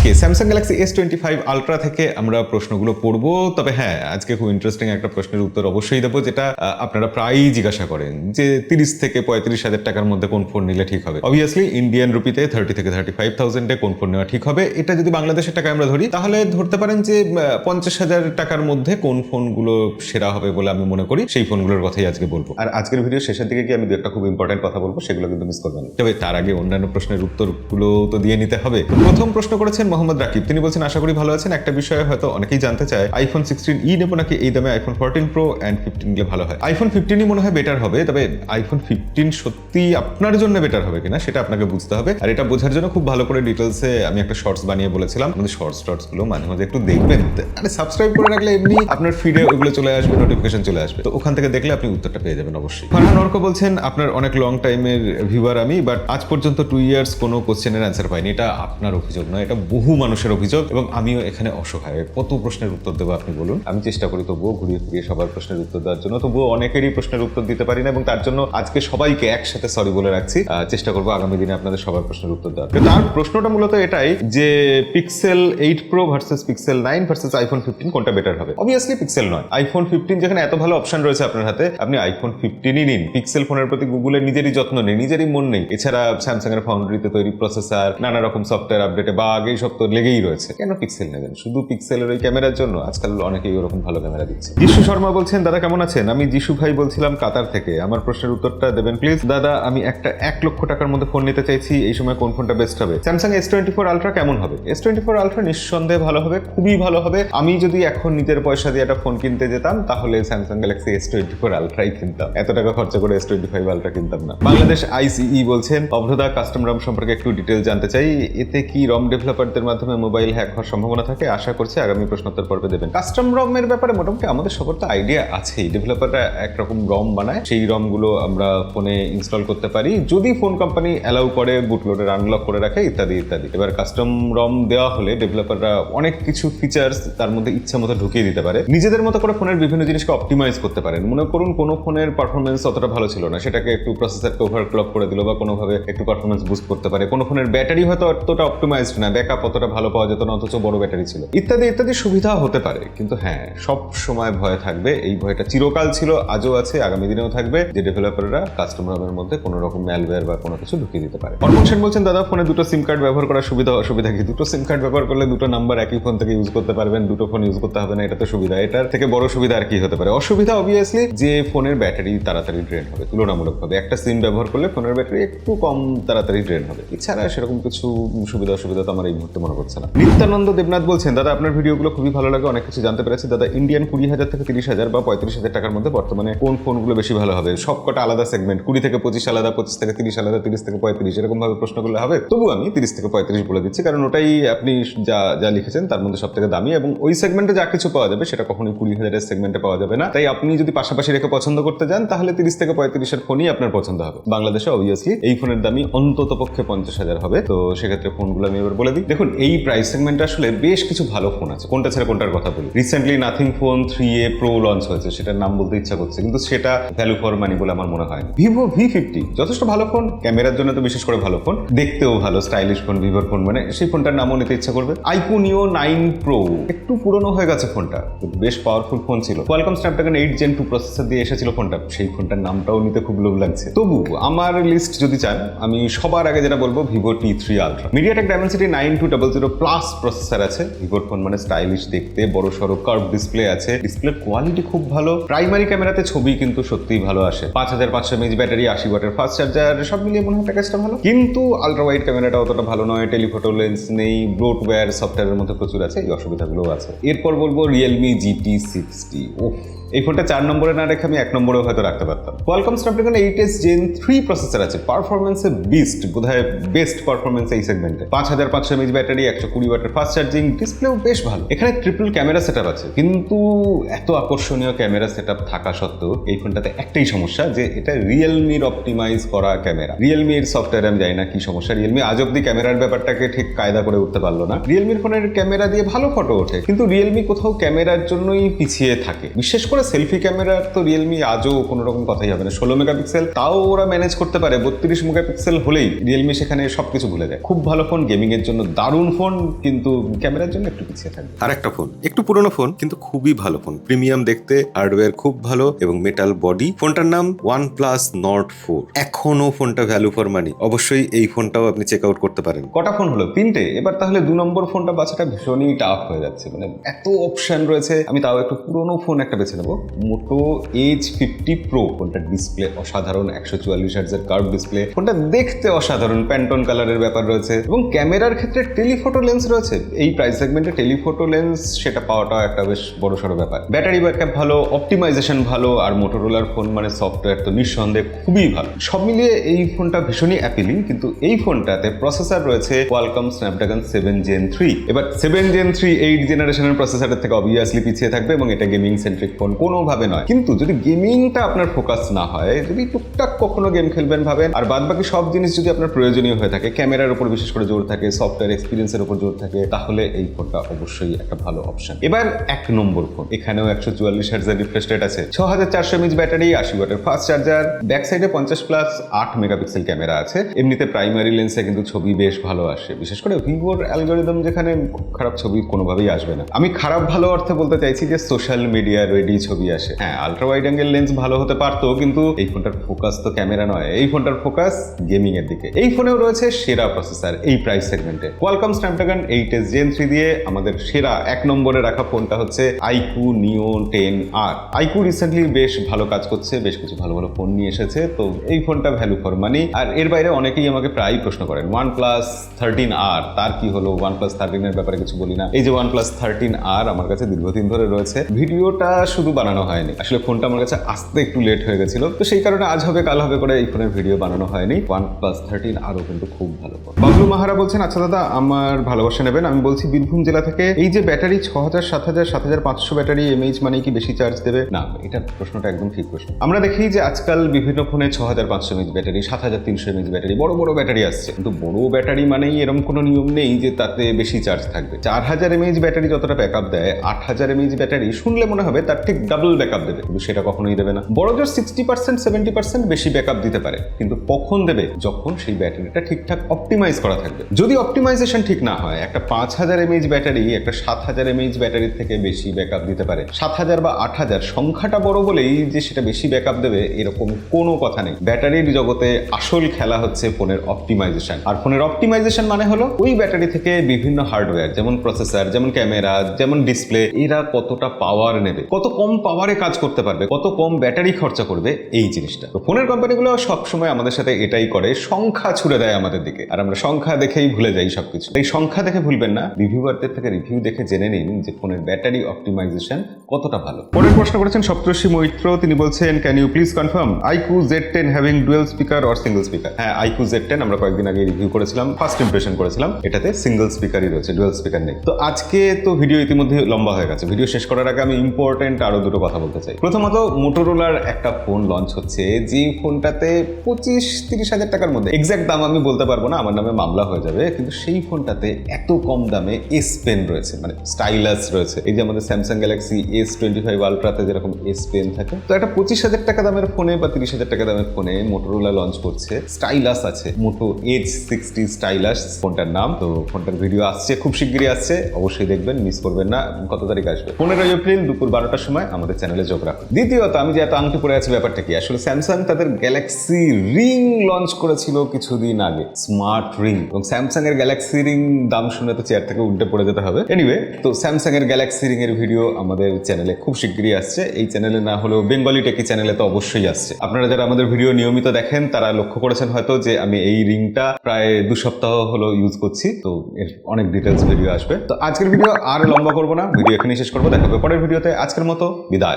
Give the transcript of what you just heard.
ওকে, Samsung Galaxy S25 ultra থেকে আমরা প্রশ্নগুলো পড়বো। তবে হ্যাঁ, আজকে খুব ইন্টারেস্টিং একটা প্রশ্নের উত্তর অবশ্যই দেবো, যেটা আপনারা প্রায়ই জিজ্ঞাসা করেন যে 30 থেকে 35,000 টাকার মধ্যে কোন ফোন নিলে ঠিক হবে। অবভিয়াসলি ইন্ডিয়ান রুপিতে 30 থেকে 35,000 কোন ফোন নেওয়া ঠিক হবে। এটা যদি বাংলাদেশের টাকা আমরা ধরি, তাহলে ধরতে পারেন যে 50,000 টাকার মধ্যে কোন ফোনগুলো সেরা হবে বলে আমি মনে করি, সেই ফোনগুলোর কথাই আজকে বলবো। আর আজকের ভিডিও শেষের দিকে কি আমি একটা খুব ইম্পর্টেন্ট কথা বলবো, সেগুলো কিন্তু মিস করবেন না। তবে তার আগে অন্যান্য প্রশ্নের উত্তরগুলো তো দিয়ে নিতে হবে। প্রথম প্রশ্ন করেছেন মোহাম্মদ রাকিব। তিনি বলছেন, আশা করি ভালো আছেন। একটা বিষয়ে হয়তো অনেকেই জানতে চায়, আইফোন 16e নেবো নাকি এই দামে আইফোন 14 প্রো অ্যান্ড 15 নিলে ভালো হয়? আইফোন 15ই মনে হয় বেটার হবে। তবে আইফোন 15 সত্যি আপনার জন্য বেটার হবে কিনা সেটা আপনাকে বুঝতে হবে। আর এটা বোঝার জন্য খুব ভালো করে ডিটেলসে আমি একটা শর্টস বানিয়ে বলেছিলাম। আমাদের শর্টস গুলো মাঝে মাঝে একটু দেখবেন। আরে সাবস্ক্রাইব করে রাখলে এমনি আপনার ফিডে ওইগুলো চলে আসবে, নোটিফিকেশন চলে আসবে, তো ওখান থেকে দেখলে আপনি উত্তরটা পেয়ে যাবেন অবশ্যই। ফারহান অর্ক বলছেন, আপনার অনেক লং টাইমের ভিউয়ার আমি, বাট আজ পর্যন্ত 2 ইয়ার্স কোনো কোশ্চেনের অ্যান্সার পাইনি। এটা আপনার অভিযোগ নয়, এটা বহু মানুষের অভিযোগ, এবং আমিও এখানে অসহায়। কত প্রশ্নের উত্তর দেবো আপনি বলুন? আমি চেষ্টা করি তবুও ঘুরিয়ে ফিরিয়ে সবার প্রশ্নের উত্তর দেওয়ার জন্য, তবুও অনেকেরই প্রশ্নের উত্তর দিতে পারি না, এবং তার জন্য আজকে সবাইকে একসাথে সরি বলে রাখছি। চেষ্টা করবো আগামী দিনে আপনাদের সবার প্রশ্নের উত্তর দেওয়ার। তার প্রশ্নটা মূলত এটাই যে pixel 8 pro versus pixel 9 versus iPhone 15 কোনটা বেটার হবে? অবভিয়াসলি পিক্সেল নয়, আইফোন 15 যেখানে এত ভালো অপশন রয়েছে আপনার হাতে, আপনি আইফোন 15ই নিন। পিক্সেল ফোনের প্রতি গুগলের নিজেরই যত্ন নেই, নিজেরই মন নেই। এছাড়া স্যামসাং এর ফাউন্ডারিতে তৈরি প্রসেসর, নানা রকম সফটওয়্যার আপডেটে বাগ, এই সব তো লেগেই রয়েছে। কেন পিক্সেল নেবেন শুধু পিক্সেলের ওই ক্যামেরার জন্য? আজকাল অনেকেই ওরকম ভালো ক্যামেরা দিচ্ছে। যিশু শর্মা বলছেন, দাদা কেমন আছেন? আমি যিশু ভাই বলছিলাম কাতার থেকে। আমার প্রশ্নের উত্তরটা দেবেন প্লিজ। দাদা, আমি একটা 1 লক্ষ টাকার মধ্যে ফোন নিতে চাইছি, এই সময় কোন ফোনটা বেস্ট হবে? স্যামসাং S24 আলট্রা কেমন হবে? S24 আলট্রা নিঃসন্দেহে ভালো হবে, খুবই ভালো হবে। আমি যদি এখন নিজের পয়সা দিয়ে একটা ফোন কিনতে যেতাম, তাহলে স্যামসাং গ্যালাক্সি S24 আলট্রাই কিনতাম। এত টাকা খরচা করে S25 আলট্রা কিনতাম না। বাংলাদেশ ICE বলছেন, অভ্রদা কাস্টম রম সম্পর্কে একটু ডিটেল জানতে চাই। এতে কি রম ডেভেলপারদের মাধ্যমে মোবাইল হ্যাক হওয়ার সম্ভাবনা থাকে? আশা করছি আগামী প্রশ্নোত্তর পর্বে দেবেন। কাস্টম রমের ব্যাপারে মোটামুটি আমাদের সবার তো আইডিয়া আছেই। ডেভেলপাররা একরকম রম বানায়, সেই রম গুলো আমরা ফোনে ইনস্টল করতে পারি যদি ফোন কোম্পানি অ্যালাউ করে, বুটলোডের আনলক করে রাখে, ইত্যাদি ইত্যাদি। এবার কাস্টম রম দেওয়া হলে ডেভেলপাররা অনেক কিছু ফিচার্স তার মধ্যে ইচ্ছা মতো ঢুকিয়ে দিতে পারে, নিজেদের মতো করে ফোনের বিভিন্ন জিনিসকে অপটিমাইজ করতে পারেন। মনে করুন কোনো ফোনের পারফরমেন্স অতটা ভালো ছিল না, সেটাকে একটু প্রসেসরকে ওভারক্লক করে দিল, বা কোনোভাবে একটু পারফরমেন্স বুস্ট করতে পারে। কোনো ফোনের ব্যাটারি হয়তো অতটা অপটিমাইজড না, ব্যাকআপ অতটা ভালো পাওয়া যেত না, অথচ বড় ব্যাটারি ছিল, ইত্যাদি ইত্যাদি সুবিধা হতে পারে। কিন্তু হ্যাঁ, সব সময় ভয় থাকবে, এই ভয়টা চিরকাল ছিল, আজও আছে, আগামী দিনেও থাকবে, যে ডেভেলপাররা কাস্টম রমের মধ্যে কোনো রকম ম্যালওয়্যার বা কোনো কিছু ঢুকিয়ে দিতে পারে। অর্পণ সেন বলছেন, দাদা ফোনে দুটো সিম কার্ড ব্যবহার করার সুবিধা অসুবিধা কি? দুটো সিম কার্ড ব্যবহার করলে দুটো নাম্বার একই ফোন থেকে ইউজ করতে পারবেন, দুটো ফোন ইউজ করতে হবে না, এটা তো সুবিধা। এটার থেকে বড় সুবিধা আর কি হতে পারে? অসুবিধা অবভিয়াসলি যে ফোনের ব্যাটারি তাড়াতাড়ি ড্রেন হবে তুলনামূলকভাবে। একটা সিম ব্যবহার করলে ফোনের ব্যাটারি একটু কম তাড়াতাড়ি ড্রেন হবে। এছাড়া সেরকম কিছু সুবিধা অসুবিধা তো আমার এই মুহূর্তে মনে করছে না। নিত্যানন্দ দেবনাথ বলছেন, দাদা আপনার ভিডিওগুলো খুবই ভালো লাগে, অনেক কিছু জানতে পেরেছি। দাদা ইন্ডিয়ান 20,000 থেকে 30,000 বা 35,000 টাকার মধ্যে বর্তমানে কোন ফোনগুলো বেশি ভালো হবে? সবকটা আলাদা সেগমেন্ট, 20 থেকে 25 আলাদা, 25 থেকে 30 আলাদা, 30 থেকে 35, এরকম ভাবে প্রশ্ন করলে হবে। তবু আমি 30 থেকে 35 বলে দিচ্ছি, কারণ ওটাই আপনি যা যা লিখেছেন তার মধ্যে সব থেকে দামি, এবং ওই সেগমেন্টে যা কিছু পাওয়া যাবে সেটা কখনোই 20,000 সেগমেন্টে পাওয়া যাবে না। তাই আপনি যদি পাশাপাশি রেখে পছন্দ করতে যান, তাহলে 30 থেকে 35 ফোনই আপনার পছন্দ হবে। বাংলাদেশে অবভিয়াসলি এই ফোনের দামই অন্তত পক্ষে 50,000 হবে। তো সেক্ষেত্রে ফোনগুলো আমি এবার বলে দিই। দেখুন, এই প্রাইস সেগমেন্টে আসলে বেশ কিছু ভালো ফোন আছে, কোনটা ছেড়ে কোনটার কথা বলি। Recently nothing phone 3A pro launch হয়েছে, সেটার নাম বলতে ইচ্ছা করছে, কিন্তু সেটা ভ্যালু ফর মানি বলে আমার মনে হয় না। ভিভো V50 যথেষ্ট ভালো ফোন, ক্যামেরার জন্য তো বিশেষ করে ভালো ফোন, দেখতেও ভালো, স্টাইলিশ ফোন, ভিভোর ফোন, মানে সেই ফোনটার নামও নিতে ইচ্ছা করবে। আইকুনিও 9 প্রো একটু পুরনো হয়ে গেছে ফোনটা, বেশ পাওয়ারফুল ফোন ছিল। কোয়ালকম স্ন্যাপড্রাগন 8 Gen 2 প্রসেসর দিয়ে এসেছিল ফোনটা, সেই ফোনটার নামটাও নিতে খুব লোভ লাগছে। তবু আমার লিস্ট যদি চান, আমি সবার আগে যেটা বলবো Vivo T3 ultra. MediaTek Dimensity 9200 plus processor আছে। ভিভোর ফোন মানে স্টাইলিশ দেখতে, বড় সড়ো কার্ভ ডিসপ্লে আছে, ডিসপ্লের কোয়ালিটি খুব ভালো। প্রাইমারি ক্যামেরাতে ছবি কিন্তু সত্যিই ভালো আসে। 5500 mAh ব্যাটারি, 80 ওয়াটের ফাস্ট চার্জার, সব মিলিয়ে মনে হয় প্যাকেজটা ভালো। কিন্তু আলট্রা ওয়াইড ক্যামেরাটা অতটা ভালো নয়, টেলিফটো লেন্স নেই, ব্লোটওয়্যার সফটওয়্যারের মধ্যে প্রচুর আছে, এই অসুবিধাগুলোও আছে। এরপর বলবো রিয়েলমি GT60। এই ফোনটা 4 নম্বরে না রেখে আমি 1 নম্বরেও হয়তো রাখতে পারতাম। Qualcomm Snapdragon 8S Gen 3 processor আছে, পারফরমেন্সে বিস্ট, বোধহয় বেস্ট পারফরমেন্স এই সেগমেন্টে। 5500 mAh ব্যাটারি, 120 ওয়াটের ফাস্ট চার্জিং, ডিসপ্লেও বেশ ভালো। এখানে ট্রিপল ক্যামেরা সেটআপ আছে, কিন্তু এত আকর্ষণীয় ক্যামেরা সেটআপ থাকা সত্ত্বেও এই ফোনটাতে একটাই সমস্যা, যে এটা রিয়েলমির অপটিমাইজ করা ক্যামেরা। রিয়েলমির সফটওয়্যার আমি জানি না কি সমস্যা, রিয়েলমি আজ অব্দি ক্যামেরার ব্যাপারটাকে ঠিক কায়দা করে উঠতে পারলো না। রিয়েলমির ফোনের ক্যামেরা দিয়ে ভালো ফটো ওঠে, কিন্তু রিয়েলমি কোথাও ক্যামেরার জন্যই পিছিয়ে থাকে। বিশেষ করে করে সেলফি ক্যামেরার তো রিয়েলমি আজও কোনো রকম কথাই হবে না। 16 মেগাপিক্সেল তাও ওরা ম্যানেজ করতে পারে, 32 মেগাপিক্সেল হলেই রিয়েলমি সেখানে সবকিছু ভুলে যায়। খুব ভালো ফোন, গেমিং এর জন্য দারুণ ফোন, কিন্তু ক্যামেরার জন্য একটু পিছিয়ে থাকবে। আর একটা ফোন, একটু পুরনো ফোন কিন্তু খুবই ভালো ফোন, প্রিমিয়াম দেখতে, হার্ডওয়্যার খুব ভালো এবং মেটাল বডি। ফোনটার নাম OnePlus Nord 4। এখনো ফোনটা ভ্যালু ফর মানি, অবশ্যই এই ফোনটাও আপনি চেক আউট করতে পারেন। কটা ফোন হলো? 3টে। এবার তাহলে 2 নম্বর ফোনটা বাছাটা ভীষণই টাফ হয়ে যাচ্ছে, মানে এত অপশন রয়েছে। আমি তাও একটু পুরোনো ফোন একটা বেছে নেবো, মোটো H50 Pro। ফোনটার ডিসপ্লে অসাধারণ, 144 হার্টজের কার্ভ ডিসপ্লে, ফোনটা দেখতে অসাধারণ, প্যান্টন কালারের ব্যাপার রয়েছে এবং ক্যামেরার ক্ষেত্রে টেলিফোটো লেন্স রয়েছে। এই প্রাইস সেগমেন্টে টেলিফোটো লেন্স সেটা পাওয়াটা একটা বেশ বড়সড় ব্যাপার। ব্যাটারি ব্যাকআপ ভালো, অপটিমাইজেশন ভালো, আর মোটোরোলার ফোন মানে সফটওয়্যার তো নিঃসন্দেহে খুবই ভালো। সব মিলিয়ে এই ফোনটা ভীষণই অ্যাপিলিং, কিন্তু এই ফোনটাতে প্রসেসর রয়েছে কোয়ালকম স্ন্যাপড্রাগন 7 Gen 3। এবার 7 Gen 3 8 জেনারেশনের প্রসেসরের থেকে অবভিয়াসলি পিছিয়ে থাকবে এবং এটা গেমিং সেন্ট্রিক ফোন কোনোভাবে নয়। কিন্তু যদি গেমিংটা আপনার ফোকাস না হয়, যদি টুকটাক কখনো গেম খেলবেন ভাবেন, আর বাদ বাকি সব জিনিস যদি আপনার প্রয়োজনীয় হয়ে থাকে, ক্যামেরার উপর বিশেষ করে জোর থাকে, সফটওয়্যার এক্সপিরিয়েন্সের উপর জোর থাকে, তাহলে এই ফোনটা অবশ্যই একটা ভালো অপশন। এবার 1 নম্বর ফোন, এখানেও 144 হার্টজের রিফ্রেশ রেট আছে, 6400 mAh ব্যাটারি, 80 ওয়াটের ফাস্ট চার্জার, ব্যাক সাইডে 50+ 8 মেগাপিক্সেল ক্যামেরা আছে। এমনিতে প্রাইমারি লেন্সে কিন্তু ছবি বেশ ভালো আসে, বিশেষ করে ভিভোর অ্যালগোরিদম যেখানে খুব খারাপ ছবি কোনোভাবেই আসবে না। আমি খারাপ ভালো অর্থে বলতে চাইছি যে সোশ্যাল মিডিয়া রেডি ছবি আসে। হ্যাঁ, আলট্রা ওয়াইড অ্যাঙ্গেল লেন্স ভালো হতে পারতো, কিন্তু এই ফোনটার ফোকাস তো ক্যামেরা নয়, এই ফোনটার ফোকাস গেমিং এর দিকে। এই ফোনেও রয়েছে সেরা প্রসেসর এই প্রাইস সেগমেন্টে, কোয়ালকম স্ন্যাপড্রাগন 8s Gen 3 দিয়ে। আমাদের সেরা 1 নম্বরে রাখা ফোনটা হচ্ছে iQOO Neo 10R। iQOO recently বেশ ভালো কাজ করছে, বেশ কিছু ভালো ভালো ফোন নিয়ে এসেছে, তো এই ফোনটা ভ্যালু ফর মানি। আর এর বাইরে অনেকেই আমাকে প্রায় প্রশ্ন করেন OnePlus 13R, তার কি হলো? OnePlus 13 এর ব্যাপারে কিছু বলি না। এই যে OnePlus 13R আমার কাছে দীর্ঘদিন ধরে রয়েছে, ভিডিওটা শুধু বানানো হয়নি, আসলে ফোনটা আমার কাছে আসতে একটু লেট হয়ে গেছিল, তো সেই কারণে আজ হবে কাল হবে করে এই ফোনের ভিডিও বানানো হয়নি। OnePlus 13Rও কিন্তু খুব ভালো ফোন। বাবলু মাহারা বলছেন, আচ্ছা দাদা আমার ভালোবাসা নেবেন। আমি বলছি বীরভূম জেলা থেকে, এই যে ব্যাটারি 6000 7000 7500 ব্যাটারি এমএইচ মানে কি বেশি চার্জ দেবে? না, এটা প্রশ্নটা একদম ঠিক প্রশ্ন। আমরা দেখি যে আজকাল বিভিন্ন ফোনে 6500 mAh ব্যাটারি, 7300 mAh ব্যাটারি, বড় বড় ব্যাটারি আসছে, কিন্তু বড় ব্যাটারি মানেই এরকম কোনো নিয়ম নেই যে তাতে বেশি চার্জ থাকবে। 4000 mAh ব্যাটারি যতটা ব্যাকআপ দেয়, 8000 mAh ব্যাটারি শুনলে মনে হবে তার ঠিক ডাবল ব্যাকআপ দেবে, কিন্তু সেটা কখনোই দেবে না। বড় জোর 60% 70% বেশি ব্যাকআপ দিতে পারে, কিন্তু কখন দেবে? যখন সেই ব্যাটারিটা ঠিকঠাক অপটিমাইজ করা থাকবে। যদি অপটিমাইজেশন ঠিক না হয়, একটা 5000 mAh ব্যাটারি একটা 7000 mAh ব্যাটারির থেকে বেশি ব্যাকআপ দিতে পারে। 7000 বা 8000 সংখ্যাটা বড় বলেই যে সেটা বেশি ব্যাকআপ দেবে এরকম কোনো কথা নেই। ব্যাটারির জগতে আসল খেলা হচ্ছে ফোনের অপটিমাইজেশন, আর ফোনের অপটিমাইজেশন মানে হলো ওই ব্যাটারি থেকে বিভিন্ন হার্ডওয়্যার, যেমন প্রসেসর, যেমন ক্যামেরা, যেমন ডিসপ্লে, এরা কতটা পাওয়ার নেবে, কত কম পাওয়ারে কাজ করতে পারবে, কত কম ব্যাটারি খরচা করবে, এই জিনিসটা। তো ফোনের কোম্পানিগুলো সবসময় আমাদের সাথে এটাই করে, সংখ্যা ছুড়ে দেয় আমাদের দিকে, আর আমরা সংখ্যা দেখেই ভুলে যাই সবকিছু। এই সংখ্যা দেখে ভুলবেন না, রিভিউয়ারদের থেকে রিভিউ দেখে জেনে নিন যে ফোনের ব্যাটারি অপটিমাইজেশন কতটা ভালো। পরের প্রশ্ন করেছেন সপ্তর্ষি মৈত্র, তিনি বলছেন, can you please confirm iQOO Z10 having dual speaker or single speaker? হ্যাঁ, iQOO Z10 আমরা কয়েকদিন আগে রিভিউ করেছিলাম, ফার্স্ট ইমপ্রেশন করেছিলাম, এটাতে সিঙ্গল স্পিকারই রয়েছে, ডুয়েল স্পিকার নেই। তো আজকে তো ভিডিও ইতিমধ্যে লম্বা হয়ে গেছে, ভিডিও শেষ করার আগে আমি ইম্পর্টেন্ট আরো দুটো কথা বলতে চাই। প্রথমত, মোটোরোলার একটা ফোন লঞ্চ হচ্ছে, যে ফোনটাতে 25-30 হাজার টাকার মধ্যে, এক্সাক্ট দাম আমি বলতে পারবো না, আমার নামে মামলা হয়ে যাবে, কিন্তু সেই ফোনটাতে এত কম দামে এস পেন রয়েছে, মানে স্টাইলাস রয়েছে। এই যে আমাদের স্যামসাং গ্যালাক্সি S25 আলট্রাতে যেরকম এস পেন থাকে, তো একটা 25,000 টাকা দামের ফোনে বা 30,000 টাকা দামের ফোনে মোটোরোলা লঞ্চ করছে, স্টাইলাস আছে, মোটো H60 স্টাইলাস ফোনটার নাম। তো ফোনটার ভিডিও আসছে, খুব শিগগিরই আসছে, অবশ্যই দেখবেন, মিস করবেন না। কত তারিখ আসবে? 15 এপ্রিল দুপুর 12টার সময় আমাদের চ্যানেলে যোগ রাখুন। দ্বিতীয়ত, আমি যে এত আংটি পরে আছি, ব্যাপারটা কি? আসলে স্যামসাং তাদের গ্যালাক্সি রিং লঞ্চ করেছিল কিছুদিন আগে, স্মার্ট রিং, এবং স্যামসাং এর গ্যালাক্সি রিং দাম শুনে তো চেয়ার থেকে উল্টে পড়ে যেতে হবে। এনিওয়ে, তো স্যামসাং এর গ্যালাক্সি রিং এর ভিডিও আমাদের চ্যানেলে খুব শিগগিরই আসছে। এই চ্যানেলে না হলেও বেঙ্গলি টেকি চ্যানেলে তো অবশ্যই আসছে। আপনারা যারা আমাদের ভিডিও নিয়মিত দেখেন তারা লক্ষ্য করেছেন হয়তো যে আমি এই রিংটা প্রায় 2 সপ্তাহ হলো ইউজ করছি, তো এর অনেক ডিটেলস ভিডিও আসবে। তো আজকের ভিডিও আর লম্বা করবো না, ভিডিও এখানেই শেষ করবো, দেখা হবে পরের ভিডিওতে। আজকের মতো বিদায়।